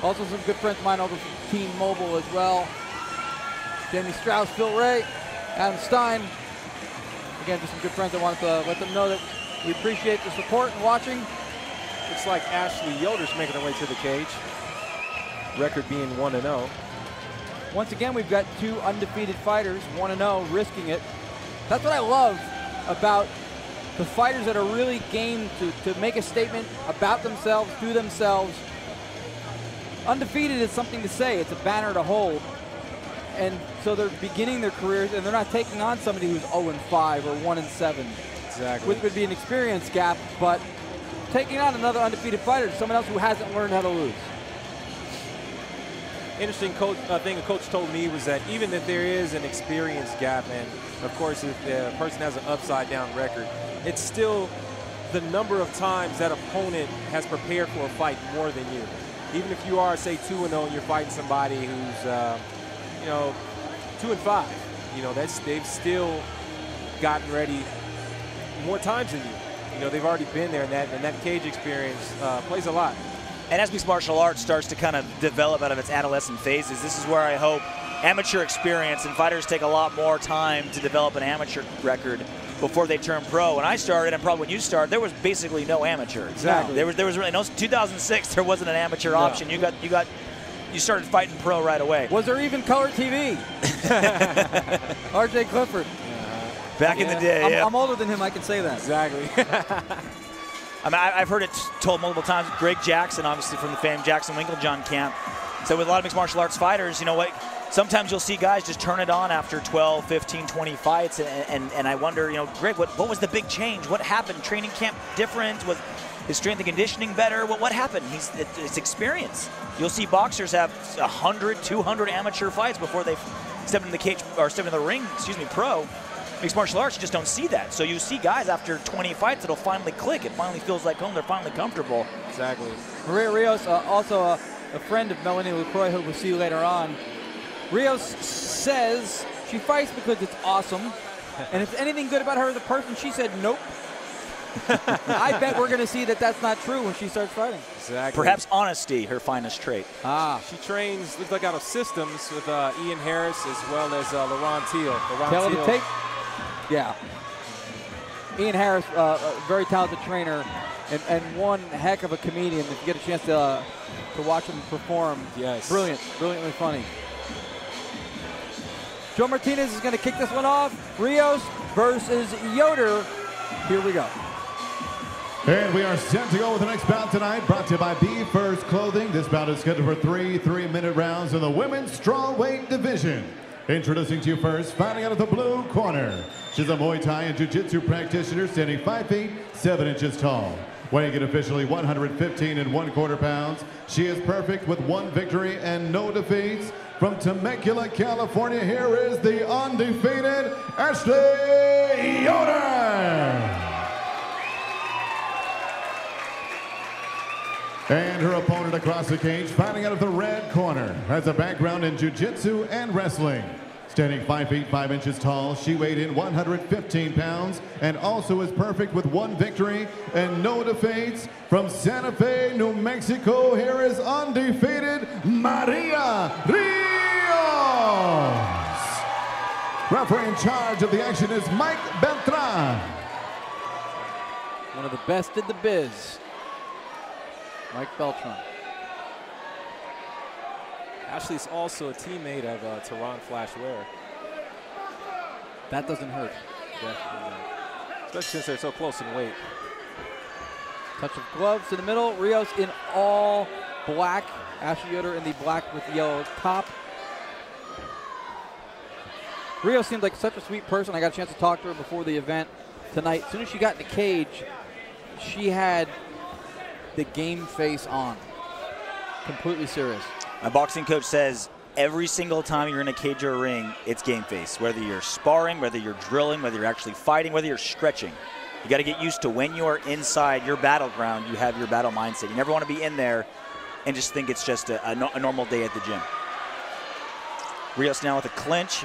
Also some good friends of mine over from Team Mobile as well. Jamie Strauss, Phil Ray, Adam Stein. Again, just some good friends. I wanted to let them know that we appreciate the support and watching. Looks like Ashley Yoder's making her way to the cage. Record being 1-0. Once again, we've got 2 undefeated fighters, 1-0, risking it. That's what I love about the fighters that are really game to make a statement about themselves, to themselves. Undefeated is something to say. It's a banner to hold. And so they're beginning their careers, and they're not taking on somebody who's 0-5 or 1-7. Exactly. Which would be an experience gap, but taking on another undefeated fighter, someone else who hasn't learned how to lose. Interesting thing a coach told me was that even if there is an experience gap, and of course if the person has an upside-down record, it's still the number of times that opponent has prepared for a fight more than you. Even if you are, say, 2-0 and you're fighting somebody who's, you know, 2-5, you know, they've still gotten ready more times than you. You know, they've already been there, and that cage experience plays a lot. And as mixed martial arts starts to kind of develop out of its adolescent phases, this is where I hope amateur experience and fighters take a lot more time to develop an amateur record before they turn pro. When I started, and probably when you started, there was basically no amateur. Exactly. There was really no. 2006, there wasn't an amateur option. You started fighting pro right away. Was there even color TV? R.J. Clifford. Back in the day. I'm older than him. I can say that. Exactly. I mean, I've heard it told multiple times. Greg Jackson, obviously from the famed Jackson Winklejohn camp, said with a lot of mixed martial arts fighters, you know what? Sometimes you'll see guys just turn it on after 12, 15, 20 fights, and I wonder, you know, Greg, what was the big change? What happened? Training camp different? Was his strength and conditioning better? What happened? It's experience. You'll see boxers have 100, 200 amateur fights before they step into the cage or step into the ring. Excuse me, pro. Mixed martial arts, you just don't see that. So you see guys after 20 fights, it'll finally click. It finally feels like home. They're finally comfortable. Exactly. Maria Rios, also a friend of Melanie LaCroix, who we'll see later on. Rios says she fights because it's awesome. And if anything good about her as a person, she said nope. I bet we're going to see that that's not true when she starts fighting. Exactly. Perhaps honesty, her finest trait. She trains, looks like out of systems with Ian Harris as well as Laurent Teal. Tell her to take. Yeah. Ian Harris, a very talented trainer and one heck of a comedian. If you get a chance to watch him perform, yes, brilliantly funny. Joe Martinez is going to kick this one off. Rios versus Yoder. Here we go. And we are set to go with the next bout tonight, brought to you by Be First Clothing. This bout is scheduled for 3 3-minute rounds in the women's strawweight division. Introducing to you first, fighting out of the blue corner. She's a Muay Thai and Jiu-Jitsu practitioner, standing 5 feet 7 inches tall. Weighing in officially 115 1/4 pounds. She is perfect with 1 victory and no defeats. From Temecula, California, here is the undefeated Ashley Yoder. And her opponent across the cage, fighting out of the red corner, has a background in jiu-jitsu and wrestling. Standing 5 feet 5 inches tall, she weighed in 115 pounds and also is perfect with 1 victory and no defeats. From Santa Fe, New Mexico, here is undefeated Maria Rios. Referee in charge of the action is Mike Beltran. One of the best in the biz. Mike Beltran. Ashley's also a teammate of Teron Flash Ware. That doesn't hurt. Especially since they're so close in weight. Touch of gloves to the middle. Rios in all black. Ashley Yoder in the black with the yellow top. Rios seemed like such a sweet person. I got a chance to talk to her before the event tonight. As soon as she got in the cage, she had the game face on. Completely serious. My boxing coach says every single time you're in a cage or a ring, it's game face. Whether you're sparring, whether you're drilling, whether you're actually fighting, whether you're stretching. You got to get used to when you are inside your battleground, you have your battle mindset. You never want to be in there and just think it's just a normal day at the gym. Rios now with a clinch,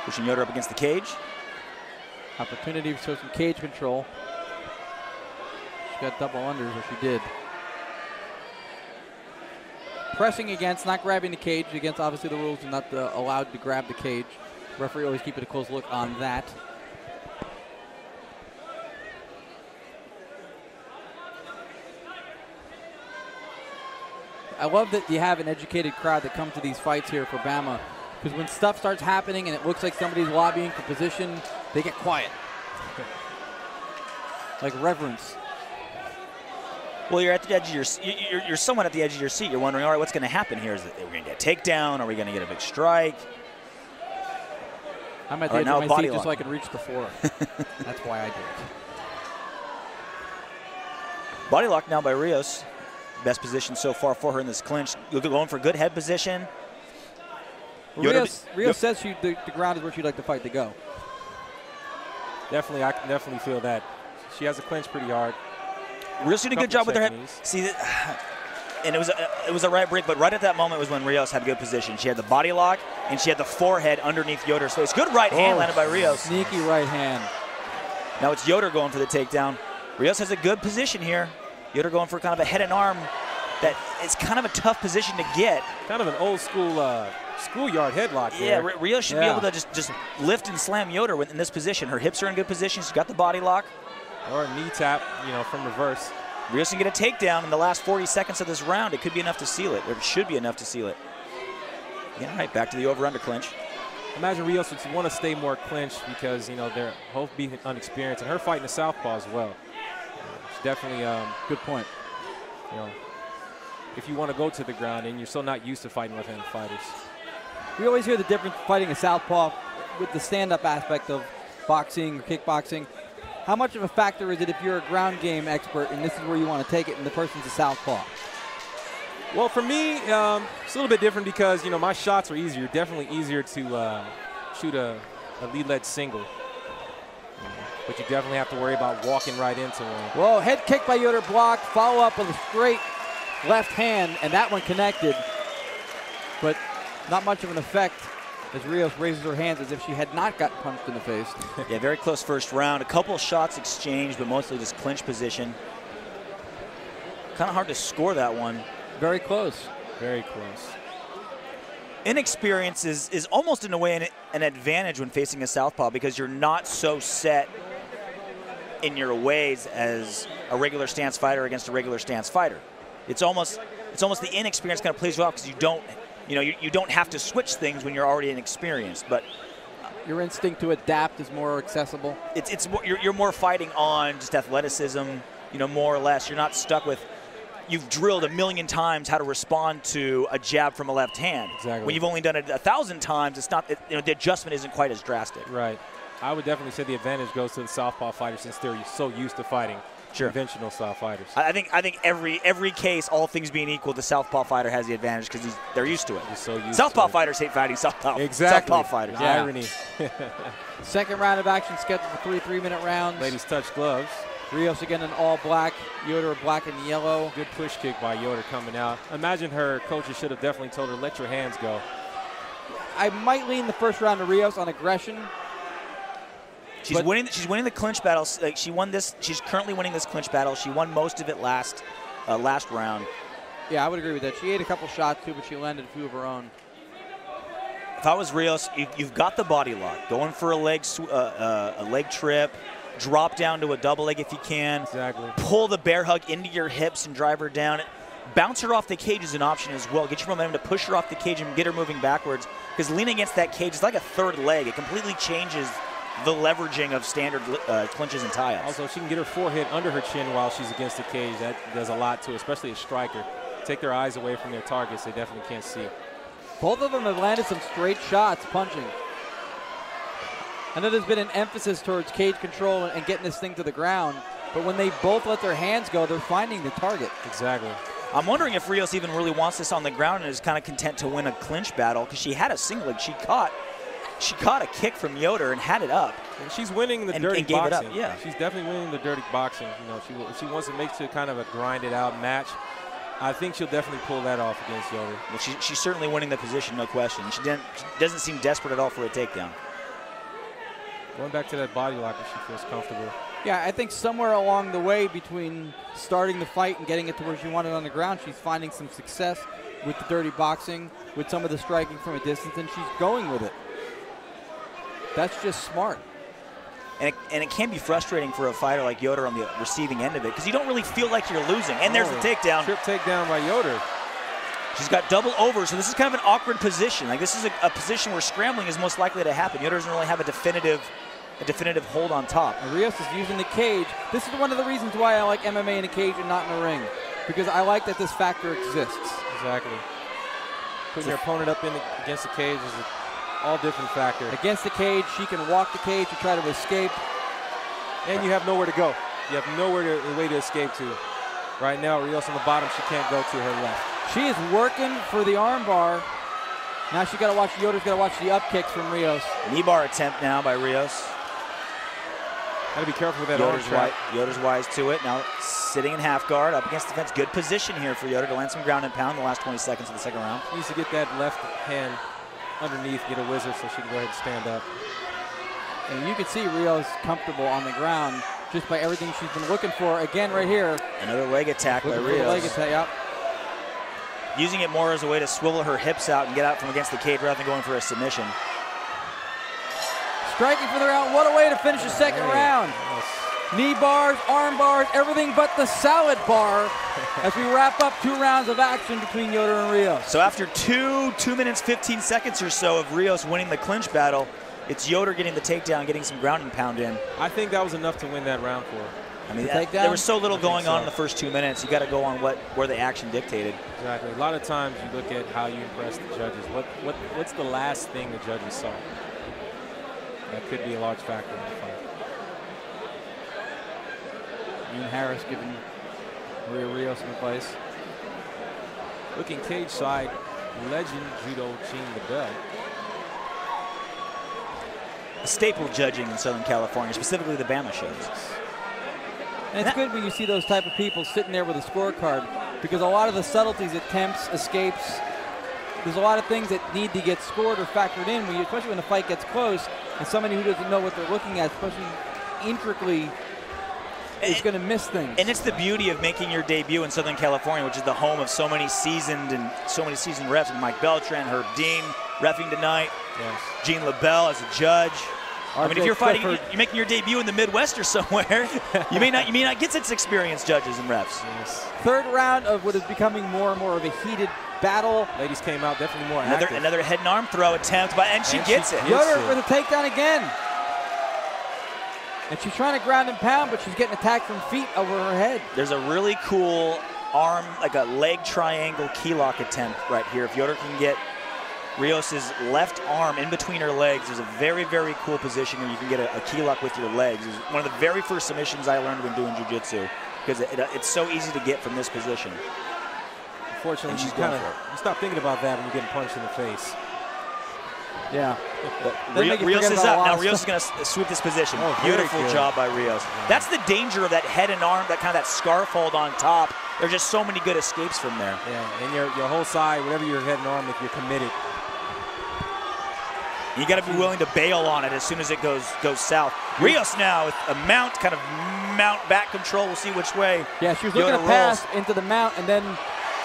pushing Yoder up against the cage. Opportunity for some cage control. She got double unders, or she did. pressing against, not grabbing the cage. Against, obviously, the rules are not allowed to grab the cage. Referee always keeping a close look on that. I love that you have an educated crowd that come to these fights here for Bamma, because when stuff starts happening and it looks like somebody's lobbying for position, they get quiet. Like reverence. Well, you're at the edge of your you're somewhat at the edge of your seat. You're wondering, all right, what's going to happen here? Are we going to get a takedown? Are we going to get a big strike? I'm at the edge of my seat just so I can reach the floor. That's why I do it. Body lock now by Rios. Best position so far for her in this clinch. You're going for good head position. Rios says the ground is where she'd like the fight to go. Definitely, I can definitely feel that. She has a clinch pretty hard. Rios did a good job with her head. See, and it was a right break, but right at that moment was when Rios had good position. She had the body lock, and she had the forehead underneath Yoder's face. Good right hand landed by Rios. Sneaky right hand. Now it's Yoder going for the takedown. Rios has a good position here. Yoder going for kind of a head and arm that is kind of a tough position to get. Kind of an old school schoolyard headlock there. Yeah, Rios should be able to just lift and slam Yoder in this position. Her hips are in good position. She's got the body lock. Or a knee tap, from reverse. Rios can get a takedown in the last 40 seconds of this round. It could be enough to seal it, or it should be enough to seal it. Yeah, all right, back to the over-under clinch. Imagine Rios would want to stay more clinched because, they're both being unexperienced, and her fighting the southpaw as well. It's definitely good point. If you want to go to the ground and you're still not used to fighting left-handed fighters. We always hear the difference fighting a southpaw with the stand-up aspect of boxing or kickboxing. How much of a factor is it if you're a ground game expert and this is where you want to take it and the person's a southpaw? Well, for me, it's a little bit different because, my shots are easier. Definitely easier to shoot a lead-led single. But you definitely have to worry about walking right into one. Well, head kick by Yoder blocked, follow up with a straight left hand, and that one connected. But not much of an effect as Rios raises her hands as if she had not got punched in the face. Yeah, very close first round. A couple shots exchanged, but mostly just clinch position. Kind of hard to score that one. Very close. Very close. Inexperience is almost in a way an advantage when facing a southpaw because you're not so set in your ways as a regular stance fighter against a regular stance fighter. It's almost the inexperience kind of plays you off because you don't you don't have to switch things when you're already inexperienced, but your instinct to adapt is more accessible. It's more, you're more fighting on just athleticism, more or less. You're not stuck with you've drilled a million times how to respond to a jab from a left hand. Exactly. When you've only done it 1,000 times, it's not the adjustment isn't quite as drastic. Right. I would definitely say the advantage goes to the southpaw fighters since they're so used to fighting conventional style fighters. I think every case, all things being equal, the southpaw fighter has the advantage because they're used to it. So used southpaw to fighters hate fighting southpaw fighters. Yeah. Irony. Second round of action scheduled for 3 3-minute rounds. Ladies touch gloves. Rios again in all black, Yoder black and yellow. Good push kick by Yoder coming out. Imagine her coaches should have definitely told her, let your hands go. I might lean the first round to Rios on aggression. She's winning the clinch battle. Like she won this. She's currently winning this clinch battle. She won most of it last round. Yeah, I would agree with that. She ate a couple shots too, but she landed a few of her own. If I was Rios, you've got the body lock, going for a leg trip, drop down to a double leg if you can. Exactly. Pull the bear hug into your hips and drive her down. Bounce her off the cage is an option as well. Get your momentum to push her off the cage and get her moving backwards. Because leaning against that cage is like a third leg. It completely changes the leveraging of standard clinches and tie-ups. Also, she can get her forehead under her chin while she's against the cage. That does a lot to it, especially a striker. Take their eyes away from their targets they definitely can't see. Both of them have landed some straight shots punching. I know there's been an emphasis towards cage control and getting this thing to the ground, but when they both let their hands go, they're finding the target. Exactly. I'm wondering if Rios even really wants this on the ground and is kind of content to win a clinch battle because she had a single leg. She caught a kick from Yoder and had it up. And she's winning the dirty gave boxing. It up. Yeah. She's definitely winning the dirty boxing. If she wants to make it kind of a grinded out match, I think she'll definitely pull that off against Yoder. Well, she's certainly winning the position, no question. She doesn't seem desperate at all for a takedown. Going back to that body lock if she feels comfortable. Yeah, I think somewhere along the way between starting the fight and getting it to where she wanted on the ground, she's finding some success with the dirty boxing, with some of the striking from a distance, and she's going with it. That's just smart. And it can be frustrating for a fighter like Yoder on the receiving end of it, because you don't really feel like you're losing. And there's the takedown. Trip takedown by Yoder. She's got double over, so this is kind of an awkward position. Like, this is a position where scrambling is most likely to happen. Yoder doesn't really have a definitive hold on top. And Rios is using the cage. This is one of the reasons why I like MMA in a cage and not in a ring, because I like that this factor exists. Exactly. Putting your opponent up against the cage is an all different factor. Against the cage, she can walk the cage to try to escape. And you have nowhere to go. You have nowhere to escape to. Right now, Rios on the bottom, she can't go to her left. She is working for the armbar. Now she got to watch, Yoder's got to watch the up kicks from Rios. Knee bar attempt now by Rios. Got to be careful with that arm trap. Yoder's wise to it. Now sitting in half guard, up against the fence. Good position here for Yoder to land some ground and pound in the last 20 seconds of the second round. Needs to get that left hand underneath, get a wizard so she can go ahead and stand up. And you can see Rios comfortable on the ground just by everything she's been looking for. Again, right here. Another leg attack by Rios. Leg attack, yep. Using it more as a way to swivel her hips out and get out from against the cage rather than going for a submission. Striking for the round. What a way to finish the second round. Knee bars, arm bars, everything but the salad bar as we wrap up 2 rounds of action between Yoder and Rios. So after 2 minutes, 15 seconds or so of Rios winning the clinch battle, it's Yoder getting the takedown, getting some ground and pound in. I think that was enough to win that round for her. I mean, there was so little going on in the first 2 minutes. You got to go on where the action dictated. Exactly. A lot of times you look at how you impress the judges. What's the last thing the judges saw? That could be a large factor in the fight. Ian Harris giving Maria Rios some advice. Looking cage side, legend judo Jean LaBelle. A staple judging in Southern California, specifically the Bamma shows. And it's good when you see those type of people sitting there with a scorecard, because a lot of the subtleties, attempts, escapes, there's a lot of things that need to get scored or factored in, especially when the fight gets close, and somebody who doesn't know what they're looking at, especially intricately, is going to miss things. And it's the beauty of making your debut in Southern California, which is the home of so many seasoned refs. And Mike Beltran, Herb Dean, reffing tonight. Yes. Jean LaBelle as a judge. I mean, if you're fighting, you're making your debut in the Midwest or somewhere, you may not get such experienced judges and refs. Yes. Third round of what is becoming more and more of a heated battle. Ladies came out definitely more active. Another head and arm throw attempt, and she gets it. Yoder for the takedown again. And she's trying to ground and pound, but she's getting attacked from feet over her head. There's a really cool arm, like a leg triangle key lock attempt right here. If Yoder can get Rios's left arm in between her legs, there's a very, very cool position where you can get a key lock with your legs. It's one of the very first submissions I learned when doing jiu-jitsu, because it's so easy to get from this position. Unfortunately, you stop thinking about that when you're getting punched in the face. Yeah. Rios is up. Now Rios is going to sweep this position. Oh, beautiful job by Rios. Yeah. That's the danger of that head and arm, that kind of that scarf hold on top. There's just so many good escapes from there. Yeah, and your whole side, whatever your head and arm, if you're committed. You got to be willing to bail on it as soon as it goes south. Rios now with a mount back control. We'll see which way. Yeah, she was looking to pass into the mount, and then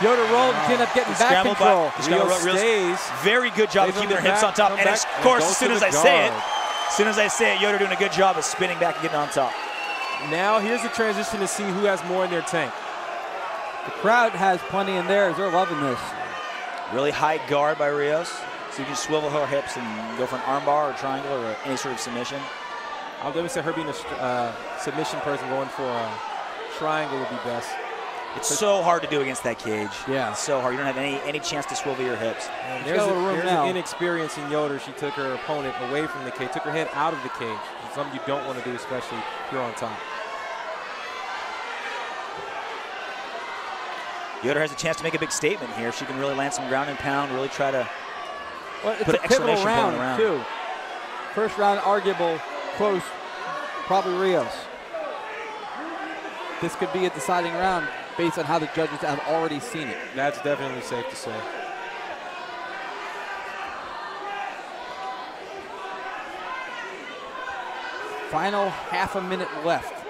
Yoder rolled and she ended up getting back control. Rios stays. Very good job of keeping her hips on top. And of course, as soon as I say it, Yoder doing a good job of spinning back and getting on top. Now here's the transition to see who has more in their tank. The crowd has plenty in theirs. They're loving this. Really high guard by Rios. So you can swivel her hips and go for an armbar or triangle or any sort of submission. I'll definitely say her being a submission person, going for a triangle would be best. It's so hard to do against that cage. Yeah. It's so hard. You don't have any chance to swivel your hips. And there's an inexperience in Yoder. She took her opponent away from the cage, took her head out of the cage. It's something you don't want to do, especially if you're on top. Yoder has a chance to make a big statement here. If she can really land some ground and pound, really try to put an exclamation point on the round. Too. First round, arguable, close, probably Rios. This could be a deciding round based on how the judges have already seen it. That's definitely safe to say. Final half a minute left.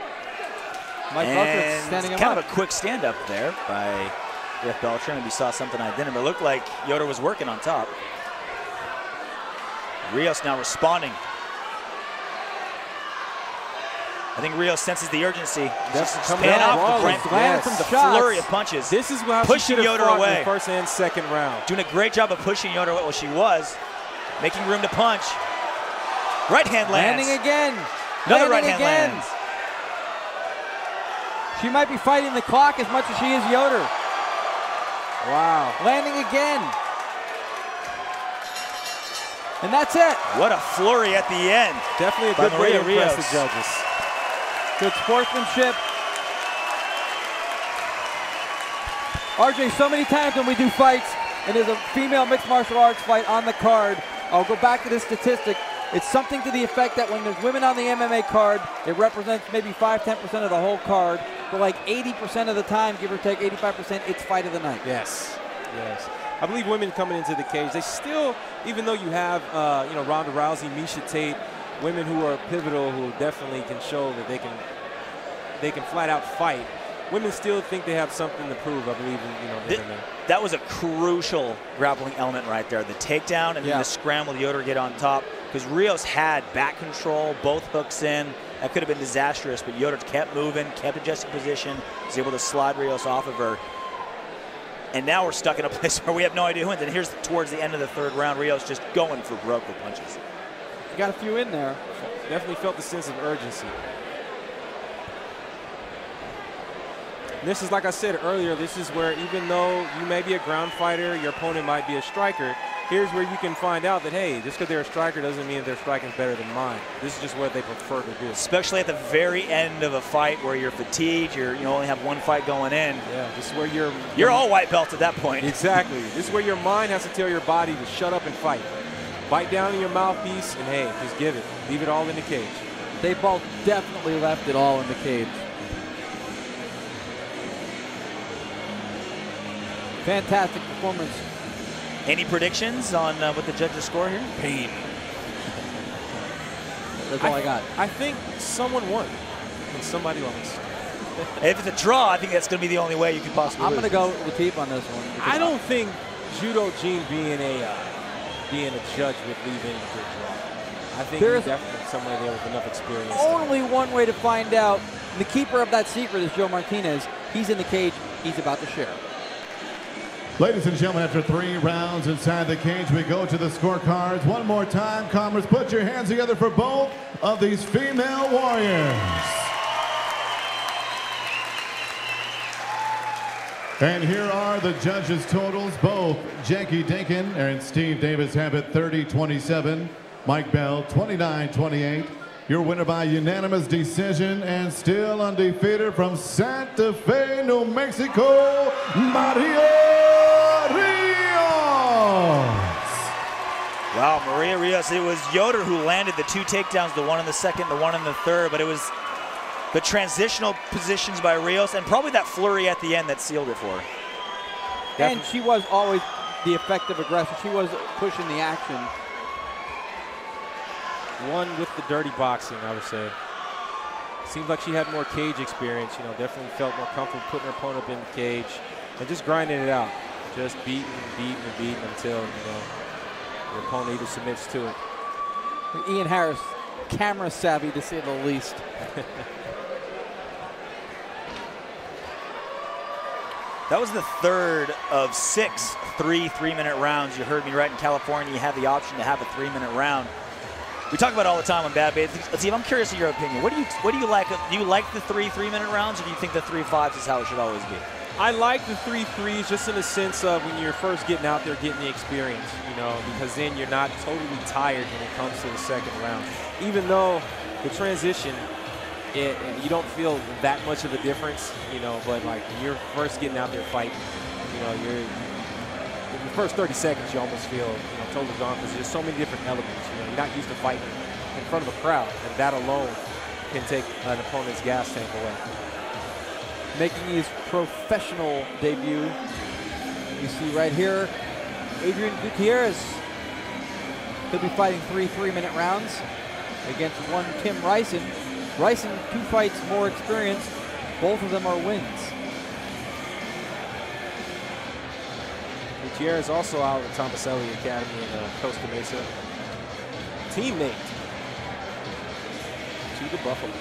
Mike Belcher standing him kind up. of a quick stand-up there by Ref Belcher. Maybe saw something I didn't, but it looked like Yoder was working on top. Rios now responding. I think Rios senses the urgency. That's Just coming paying out off wrong. the Landed some shots. flurry of punches. This is how pushing she Yoder fought in away. the first and second round. Doing a great job of pushing Yoder away. Well, she was making room to punch. Right hand lands. Landing again. Another Landing right hand again. lands. She might be fighting the clock as much as she is Yoder. Wow. Landing again. And that's it. What a flurry at the end. Definitely a by good way to Maria impress Rios. the judges. Good sportsmanship. RJ, so many times when we do fights and there's a female mixed martial arts fight on the card, I'll go back to this statistic. It's something to the effect that when there's women on the MMA card, it represents maybe 5–10% of the whole card. But like 80% of the time, give or take 85%, it's fight of the night. Yes, yes. I believe women coming into the cage, they still, even though you have, Ronda Rousey, Miesha Tate, women who are pivotal, who definitely can show that they can flat out fight. Women still think they have something to prove, I believe, in MMA. That was a crucial grappling element right there. The takedown and then the scramble, Yoder get on top. Because Rios had back control, both hooks in. That could have been disastrous, but Yoder kept moving, kept adjusting position, was able to slide Rios off of her. And now we're stuck in a place where we have no idea who wins. And here's towards the end of the third round, Rios just going for broke with punches. You got a few in there. Definitely felt the sense of urgency. And this is, like I said earlier, this is where even though you may be a ground fighter, your opponent might be a striker, here's where you can find out that, hey, just because they're a striker doesn't mean that their striking is better than mine. This is just what they prefer to do. Especially at the very end of a fight where you're fatigued, you only have one fight going in. Yeah, this is where you're all white belt at that point. Exactly. This is where your mind has to tell your body to shut up and fight. Bite down in your mouthpiece and, hey, just give it. Leave it all in the cage. They both definitely left it all in the cage. Fantastic performance. Any predictions on what the judges score here? Pain. That's all I got. I think someone won and somebody lost. If it's a draw, I think that's going to be the only way you could possibly I'm lose. going to go Latif on this one. I don't think Judo Gene being a judge would leave any good draw. I think he's definitely somebody there with enough experience. Only one way to find out. The keeper of that secret is Joe Martinez. He's in the cage. He's about to share. Ladies and gentlemen, after 3 rounds inside the cage, we go to the scorecards. One more time, Commerce, put your hands together for both of these female warriors. And here are the judges' totals. Both Jackie Dinkin and Steve Davis have it 30-27. Mike Bell, 29-28. Your winner by unanimous decision and still undefeated from Santa Fe, New Mexico, Maria Rios. Wow, Maria Rios. It was Yoder who landed the 2 takedowns, the one in the second, the one in the third, but it was the transitional positions by Rios and probably that flurry at the end that sealed it for her. And she was always the effective aggressor. She was pushing the action. One with the dirty boxing, I would say. Seems like she had more cage experience, definitely felt more comfortable putting her opponent up in the cage and just grinding it out. Just beating and beating and beating until, your opponent either submits to it. Ian Harris, camera savvy to say the least. That was the third of 6 3-minute rounds. You heard me right. In California, you have the option to have a 3-minute round. We talk about it all the time on Badbeat. Steve, I'm curious of your opinion. What do you like? Do you like the 3-3-minute rounds, or do you think the 3-5s is how it should always be? I like the 3-3s just in the sense of when you're first getting out there, getting the experience, because then you're not totally tired when it comes to the second round. Even though the transition, you don't feel that much of a difference, but like when you're first getting out there fighting, in the first 30 seconds you almost feel totally gone because there's so many different elements. You're not used to fighting in front of a crowd, and that alone can take an opponent's gas tank away. Making his professional debut, you see right here, Adrian Gutierrez. He'll be fighting 3 3-minute rounds against one Tim Ryson. Ryson, 2 fights more experience. Both of them are wins. Gutierrez also out at Tomaselli Academy in Costa Mesa. Teammate to the Buffalo.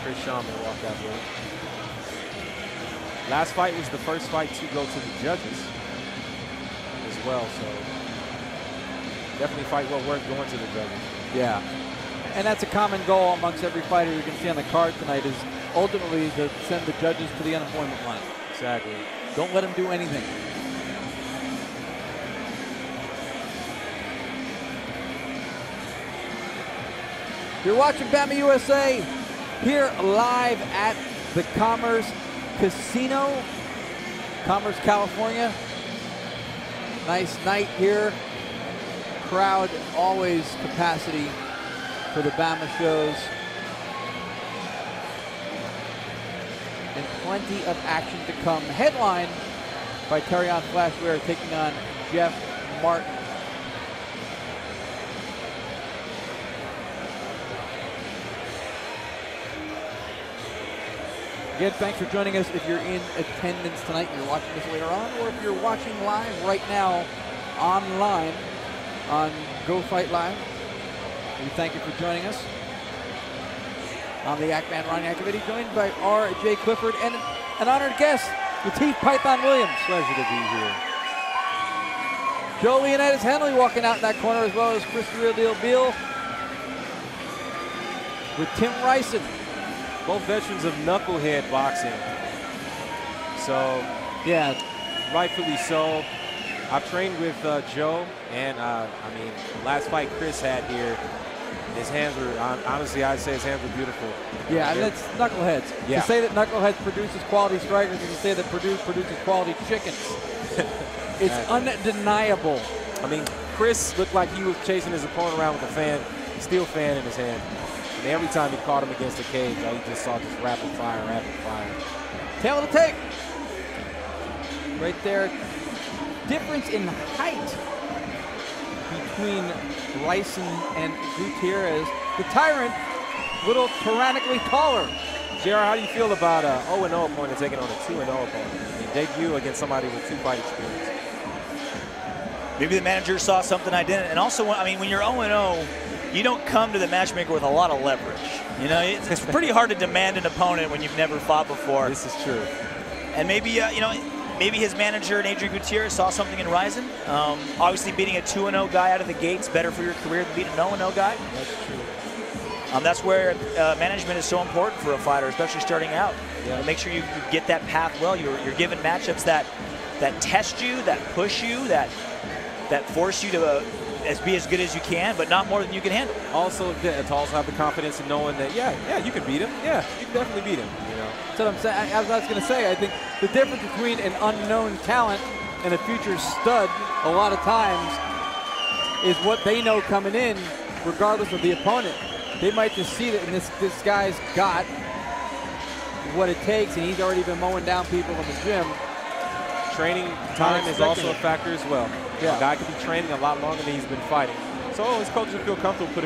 Chris Shaman walked out there. Last fight was the first fight to go to the judges as well, so definitely fight well worth going to the judges. Yeah, and that's a common goal amongst every fighter you can see on the card tonight, is ultimately to send the judges to the unemployment line. Exactly. Don't let them do anything. You're watching Bamma USA here live at the Commerce Casino, Commerce, California. Nice night here. Crowd, always capacity for the Bamma shows. And plenty of action to come. Headlined by Terrion Flash Ware taking on Jeff Martin. Again, thanks for joining us. If you're in attendance tonight, you're watching this later on, or if you're watching live right now online on Go Fight Live, we thank you for joining us. I'm the Yak Man, Ronnie Activity, joined by R.J. Clifford and an honored guest, Lateef Python Williams. Pleasure to be here. Joe Leonidas Henley walking out in that corner, as well as Chris Real Deal Beal with Tim Ryson. Both veterans of knucklehead boxing. So, yeah, rightfully so. I've trained with Joe, and I mean, the last fight Chris had here, his hands were, honestly, I'd say his hands were beautiful. Yeah, and that's knuckleheads. Yeah. To say that knuckleheads produces quality strikers, and to say that produces quality chickens. It's undeniable. I mean, Chris looked like he was chasing his opponent around with a steel fan in his hand. And every time he caught him against the cage, you just saw just rapid fire, rapid fire. Tail of the tape. Right there. Difference in height between Ryson and Gutierrez. The Tyrant, little tyrannically taller. JR, how do you feel about a 0-0 opponent taking on a 2-0 opponent? I mean, debut against somebody with 2 fight experience. Maybe the manager saw something I didn't. And also, I mean, when you're 0-0, you don't come to the matchmaker with a lot of leverage. You know, it's pretty hard to demand an opponent when you've never fought before. This is true. And maybe, you know, maybe his manager and Adrian Gutierrez saw something in Ryzen. Obviously, beating a 2-0 guy out of the gates better for your career than beating an 0-0 guy. That's true. That's where management is so important for a fighter, especially starting out. Yeah. Make sure you get that path well. You're given matchups that test you, that push you, that force you to be as good as you can, but not more than you can handle. Also, to also have the confidence in knowing that, yeah, you can beat him. Yeah, you can definitely beat him. You know. That's what I'm saying. As I was going to say, I think the difference between an unknown talent and a future stud, a lot of times, is what they know coming in, regardless of the opponent. They might just see that this guy's got what it takes, and he's already been mowing down people in the gym. Training time is also a factor as well. Yeah. A guy could be training a lot longer than he's been fighting. So his coaches feel comfortable putting